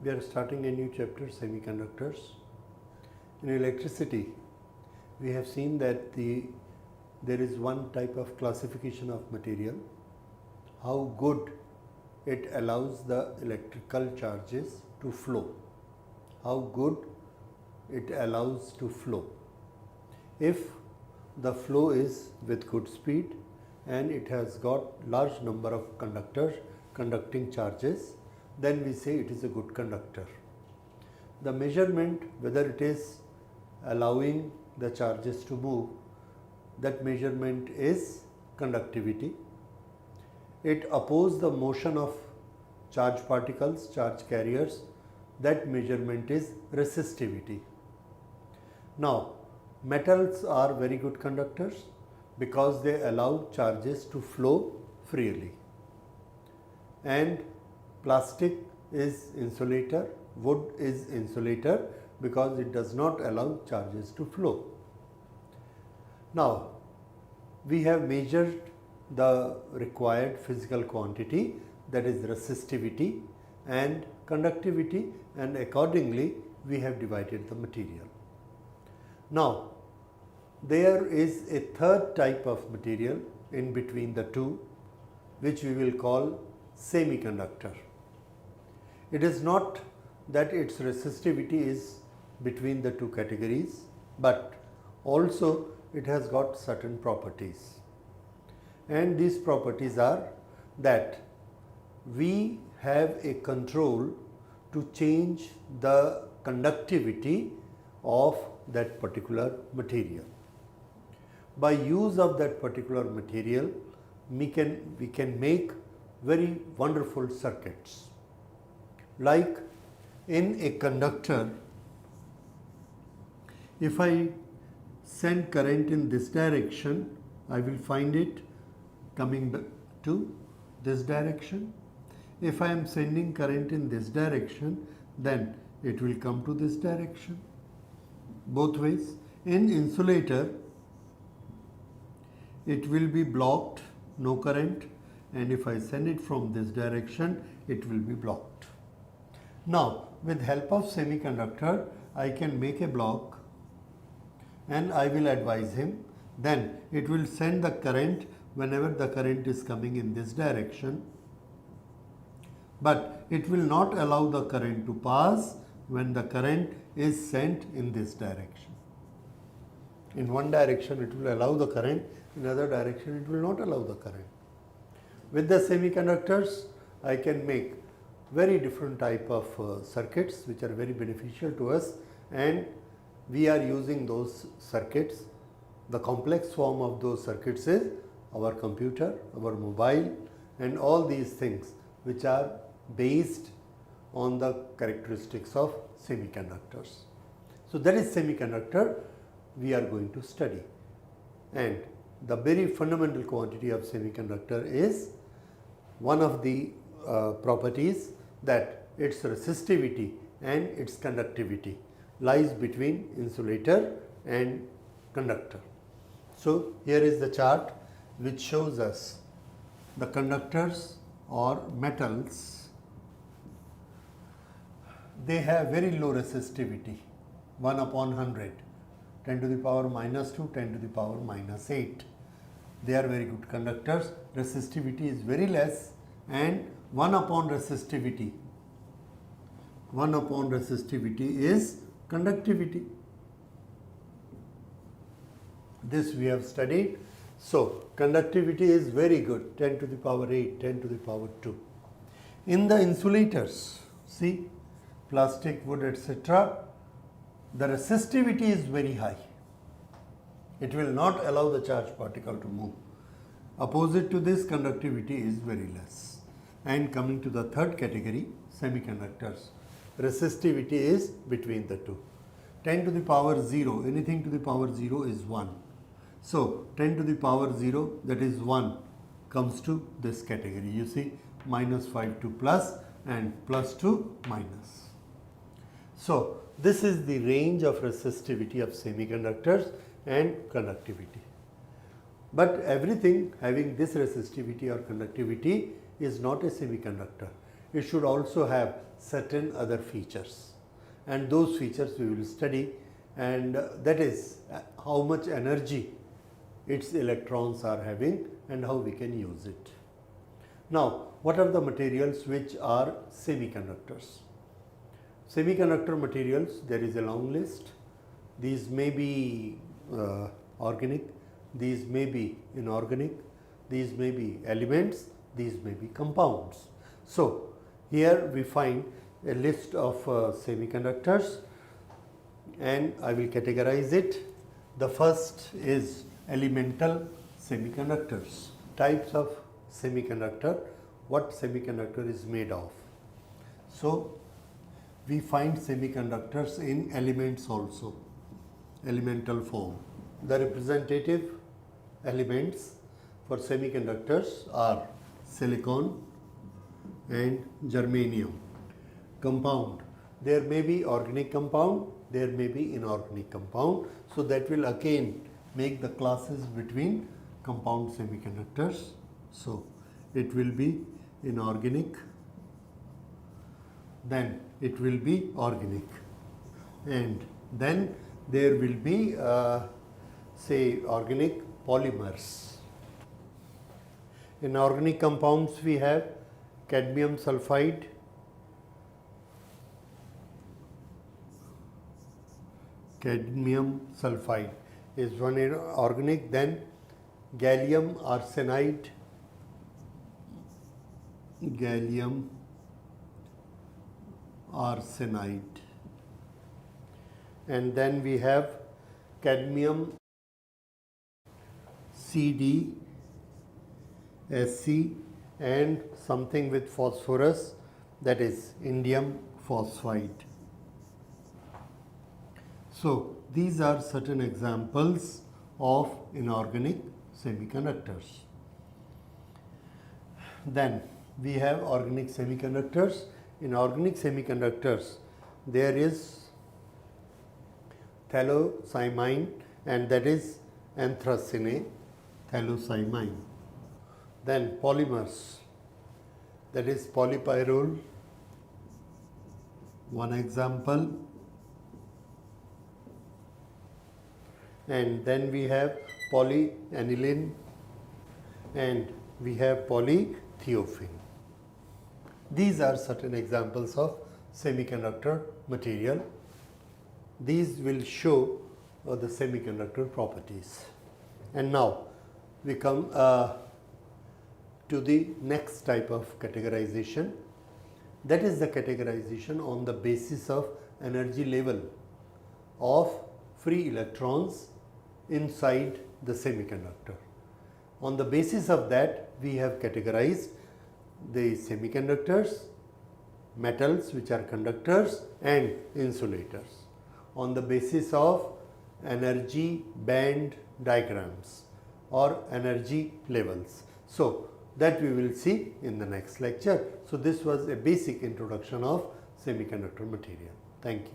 We are starting a new chapter, Semiconductors. In electricity, we have seen that there is one type of classification of material, how good it allows the electrical charges to flow, how good it allows to flow. If the flow is with good speed and it has got large number of conductors conducting charges, then we say it is a good conductor. The measurement, whether it is allowing the charges to move, that measurement is conductivity. It opposes the motion of charge particles, charge carriers, that measurement is resistivity. Now, metals are very good conductors because they allow charges to flow freely. And plastic is insulator, wood is insulator because it does not allow charges to flow. Now, we have measured the required physical quantity, that is resistivity and conductivity, and accordingly we have divided the material. Now, there is a third type of material in between the two, which we will call semiconductor. It is not that its resistivity is between the two categories, but also it has got certain properties. And these properties are that we have a control to change the conductivity of that particular material. By use of that particular material, we can make very wonderful circuits. Like in a conductor, if I send current in this direction, I will find it coming to this direction. If I am sending current in this direction, then it will come to this direction, both ways. In insulator, it will be blocked, no current, and if I send it from this direction, it will be blocked. Now, with help of semiconductor, I can make a block and I will advise him, then it will send the current whenever the current is coming in this direction, but it will not allow the current to pass when the current is sent in this direction. In one direction it will allow the current, in another direction it will not allow the current. With the semiconductors, I can make very different type of circuits which are very beneficial to us, and we are using those circuits. The complex form of those circuits is our computer, our mobile, and all these things which are based on the characteristics of semiconductors. So that is semiconductor we are going to study, and the very fundamental quantity of semiconductor is one of the properties that its resistivity and its conductivity lies between insulator and conductor. So here is the chart which shows us the conductors or metals. They have very low resistivity, 1 upon 100, 10 to the power minus 2, 10 to the power minus 8. They are very good conductors. Resistivity is very less, and 1 upon resistivity is conductivity. This we have studied. So, conductivity is very good, 10 to the power 8, 10 to the power 2. In the insulators, see, plastic, wood, etc., the resistivity is very high. It will not allow the charge particle to move. Opposite to this, conductivity is very less. And coming to the third category, semiconductors, resistivity is between the two. 10 to the power 0, anything to the power 0 is 1. So, 10 to the power 0, that is 1, comes to this category. You see, minus 5 to plus and plus to minus. So, this is the range of resistivity of semiconductors and conductivity. But everything having this resistivity or conductivity is not a semiconductor. It should also have certain other features, and those features we will study, and that is how much energy its electrons are having and how we can use it. Now, what are the materials which are semiconductors? Semiconductor materials, there is a long list. These may be organic, these may be inorganic, these may be elements, these may be compounds. So, here we find a list of semiconductors, and I will categorize it. The first is elemental semiconductors. Types of semiconductor, what semiconductor is made of. So, we find semiconductors in elements also, elemental form. The representative elements for semiconductors are silicon and germanium. Compound, there may be organic compound, there may be inorganic compound. So that will again make the classes between compound semiconductors. So it will be inorganic, then it will be organic, and then there will be say organic polymers. In organic compounds we have cadmium sulfide, is one organic, then gallium arsenide, and then we have cadmium CdSc and something with phosphorus, that is indium phosphide. So these are certain examples of inorganic semiconductors. Then we have organic semiconductors. In organic semiconductors there is phthalocymine, and that is anthracene, phthalocymine. Then polymers, that is polypyrrole, one example. And then we have polyaniline, and we have polythiophene. These are certain examples of semiconductor material. These will show the semiconductor properties. And now we come to the next type of categorization, that is the categorization on the basis of energy level of free electrons inside the semiconductor. On the basis of that, we have categorized the semiconductors, metals which are conductors, and insulators on the basis of energy band diagrams or energy levels. So that we will see in the next lecture. So this was a basic introduction of semiconductor material. Thank you.